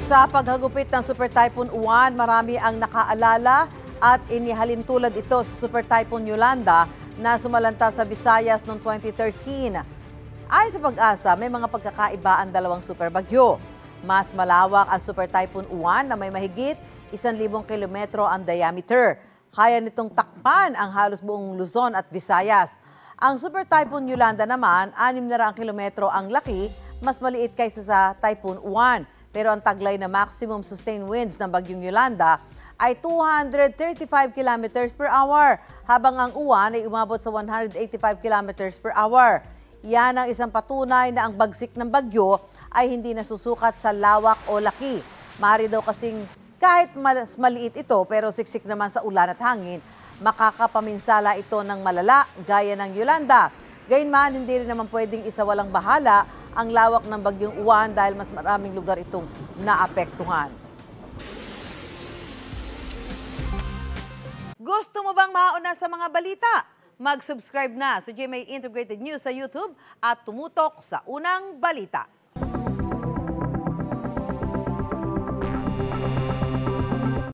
Sa paghagupit ng Super Typhoon Uwan, marami ang nakaalala at inihalin tulad ito sa Super Typhoon Yolanda na sumalanta sa Visayas noong 2013. Ayon sa Pag-asa, may mga pagkakaiba ang dalawang super bagyo. Mas malawak ang Super Typhoon Uwan na may mahigit 1,000 kilometro ang diameter. Kaya nitong takpan ang halos buong Luzon at Visayas. Ang Super Typhoon Yolanda naman, 600 kilometro ang laki, mas maliit kaysa sa Typhoon Uwan. Pero ang taglay na maximum sustained winds ng bagyong Yolanda ay 235 kilometers per hour, habang ang Uwan ay umabot sa 185 kilometers per hour. Yan ang isang patunay na ang bagsik ng bagyo ay hindi nasusukat sa lawak o laki. Maaari daw kasing kahit mas maliit ito pero siksik naman sa ulan at hangin, makakapaminsala ito ng malala gaya ng Yolanda. Gayunman, hindi rin naman pwedeng isawalang bahala ang lawak ng bagyong Uwan dahil mas maraming lugar itong naapektuhan. Gusto mo bang mauna sa mga balita? Mag-subscribe na sa GMA Integrated News sa YouTube at tumutok sa unang balita.